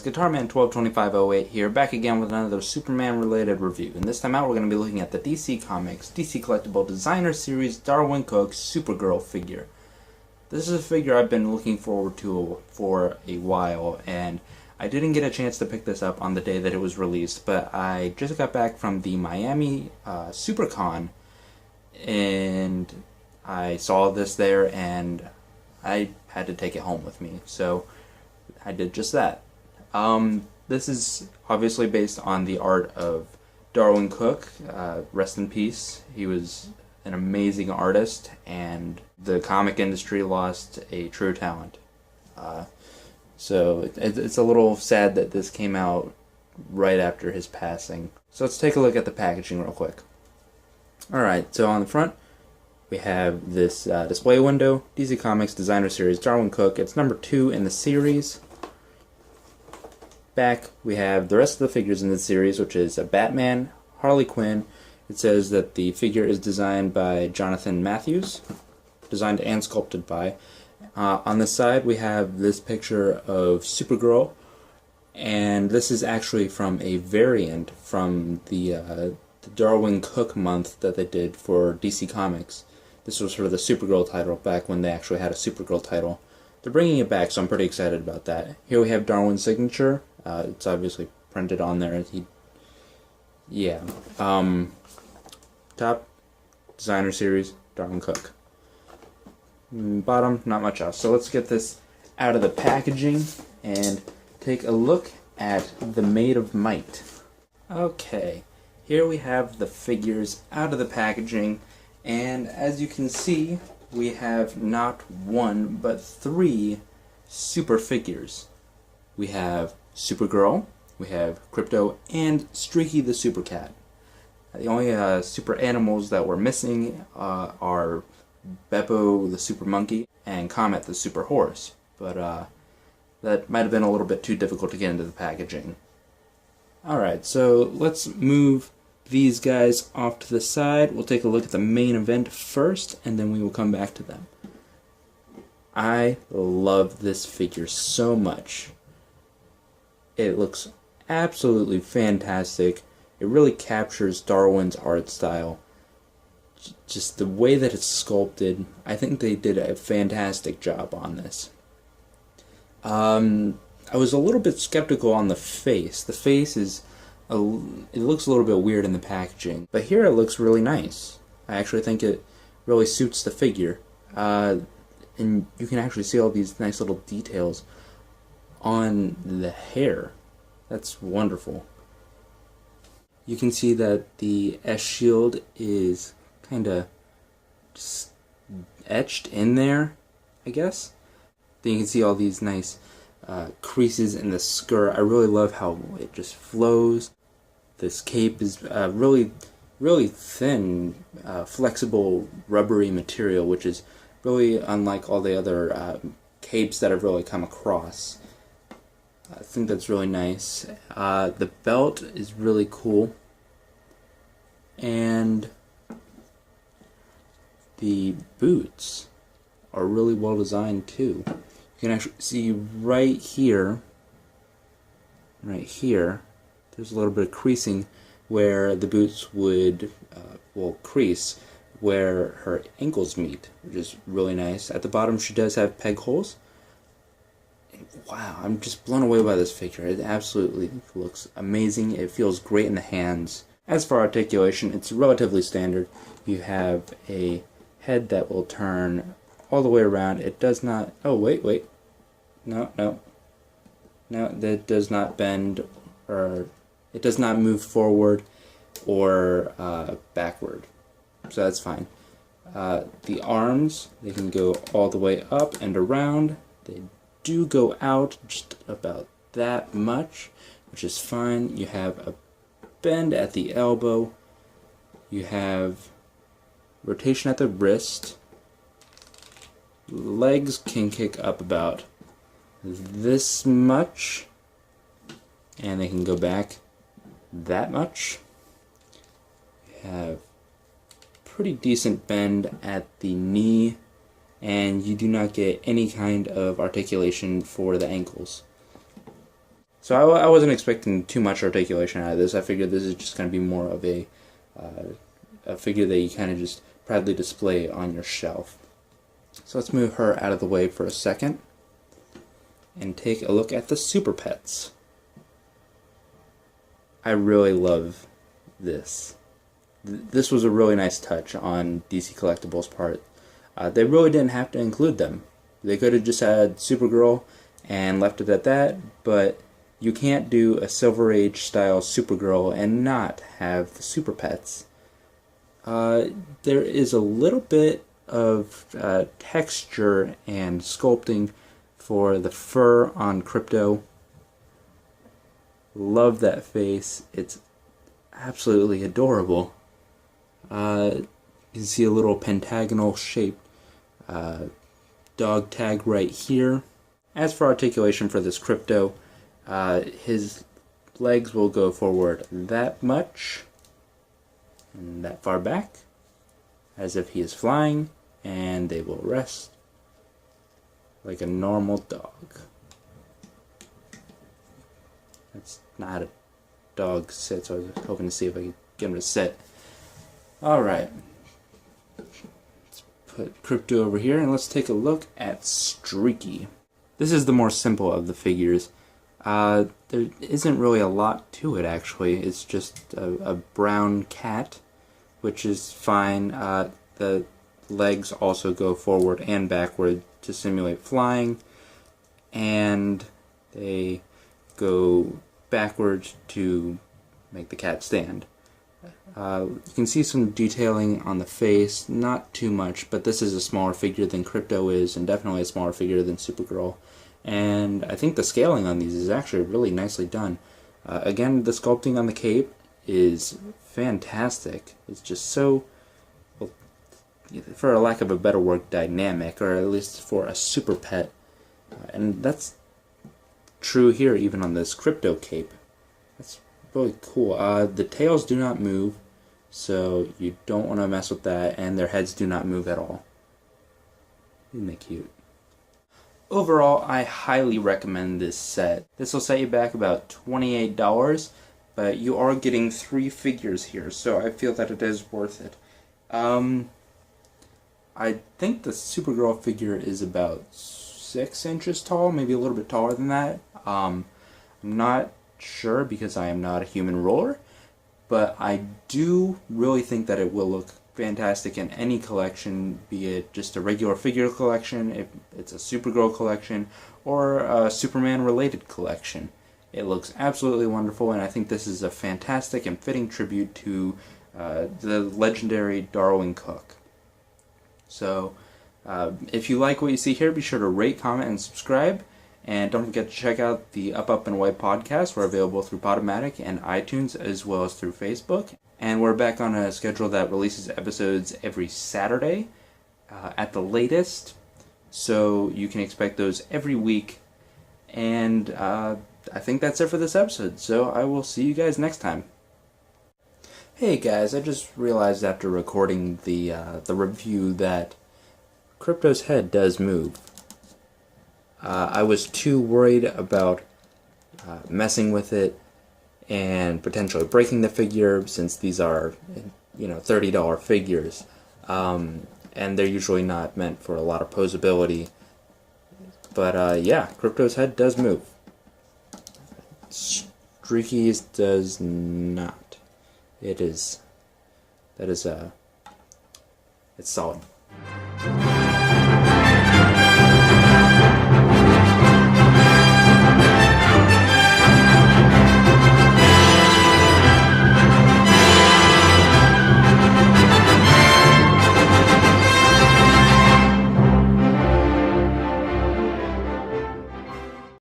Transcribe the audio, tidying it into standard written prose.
Guitarman122508 here, back again with another Superman-related review. And this time out we're going to be looking at the DC Comics, DC Collectible Designer Series Darwyn Cooke Supergirl figure. This is a figure I've been looking forward to for a while, and I didn't get a chance to pick this up on the day that it was released, but I just got back from the Miami SuperCon, and I saw this there, and I had to take it home with me, so I did just that. This is obviously based on the art of Darwyn Cooke. Rest in peace. He was an amazing artist, and the comic industry lost a true talent. So it's a little sad that this came out right after his passing. So let's take a look at the packaging real quick. Alright, so on the front we have this display window, DC Comics Designer Series Darwyn Cooke. It's number 2 in the series. Back we have the rest of the figures in the series, which is a Batman, Harley Quinn. It says that the figure is designed by Jonathan Matthews, designed and sculpted by. On the side we have this picture of Supergirl, and this is actually from a variant from the Darwyn Cooke month that they did for DC Comics. This was sort of the Supergirl title back when they actually had a Supergirl title. They're bringing it back, so I'm pretty excited about that. Here we have Darwyn's signature. It's obviously printed on there. Top, Designer Series, Darwyn Cooke. Bottom, not much else. So let's get this out of the packaging and take a look at the Maid of Might. Okay, here we have the figures out of the packaging, and as you can see, we have not one, but 3 super figures. We have Supergirl, we have Crypto, and Streaky the Super Cat. The only super animals that we're missing are Beppo the Super Monkey and Comet the Super Horse, but that might have been a little bit too difficult to get into the packaging. Alright, so let's move these guys off to the side. We'll take a look at the main event first, and then we will come back to them. I love this figure so much. It looks absolutely fantastic. It really captures Darwyn's art style. Just the way that it's sculpted, I think they did a fantastic job on this. I was a little bit skeptical on the face. The face it looks a little bit weird in the packaging, but here it looks really nice. I actually think it really suits the figure. And you can actually see all these nice little details on the hair. That's wonderful. You can see that the S shield is kind of just etched in there, I guess. Then you can see all these nice creases in the skirt. I really love how it just flows. This cape is really thin, flexible, rubbery material, which is really unlike all the other capes that I've really come across. I think that's really nice. The belt is really cool, and the boots are really well designed too. You can actually see right here, there's a little bit of creasing where the boots would crease where her ankles meet, which is really nice. At the bottom she does have peg holes. Wow, I'm just blown away by this figure. It absolutely looks amazing. It feels great in the hands. As for articulation, it's relatively standard. You have a head that will turn all the way around. It does not... Oh, wait. No, that does not bend, or it does not move forward or backward. So that's fine. The arms, they can go all the way up and around. They do go out just about that much, which is fine. You have a bend at the elbow. You have rotation at the wrist. Legs can kick up about this much, and they can go back that much. You have pretty decent bend at the knee, and you do not get any kind of articulation for the ankles. So I wasn't expecting too much articulation out of this. I figured this is just going to be more of a figure that you kind of just proudly display on your shelf. So let's move her out of the way for a second and take a look at the Super Pets. I really love this. This was a really nice touch on DC Collectibles' part. They really didn't have to include them. They could have just had Supergirl and left it at that, but you can't do a Silver Age style Supergirl and not have the Super Pets. There is a little bit of texture and sculpting for the fur on Krypto. Love that face. It's absolutely adorable. You can see a little pentagonal shaped dog tag right here. As for articulation for this Krypto, his legs will go forward that much and that far back, as if he is flying, and they will rest like a normal dog. That's not how a dog sits, so I was hoping to see if I could get him to sit. Alright. Let's put Krypto over here, and let's take a look at Streaky. This is the more simple of the figures. There isn't really a lot to it, actually. It's just a brown cat, which is fine. The legs also go forward and backward to simulate flying, and they go backwards to make the cat stand. You can see some detailing on the face, not too much, but this is a smaller figure than Krypto is, and definitely a smaller figure than Supergirl. And I think the scaling on these is actually really nicely done. Again, the sculpting on the cape is fantastic. It's just so, well, for a lack of a better word, dynamic, or at least for a super pet. And that's true here, even on this Krypto cape. That's really cool. The tails do not move, so you don't want to mess with that, and their heads do not move at all. Isn't they cute? Overall, I highly recommend this set. This will set you back about $28, but you are getting 3 figures here, so I feel that it is worth it. I think the Supergirl figure is about 6 inches tall, maybe a little bit taller than that. I'm not sure because I am not a human ruler, but I do really think that it will look fantastic in any collection, be it just a regular figure collection, if it's a Supergirl collection, or a Superman related collection. It looks absolutely wonderful, and I think this is a fantastic and fitting tribute to the legendary Darwyn Cooke. So if you like what you see here, be sure to rate, comment, and subscribe. And don't forget to check out the Up and Away podcast. We're available through Podomatic and iTunes, as well as through Facebook. And we're back on a schedule that releases episodes every Saturday at the latest. So you can expect those every week. And I think that's it for this episode. So I will see you guys next time. Hey guys, I just realized after recording the review that Krypto's head does move. I was too worried about messing with it and potentially breaking the figure, since these are, $30 figures, and they're usually not meant for a lot of posability. But yeah, Krypto's head does move. Streaky's does not. It's solid.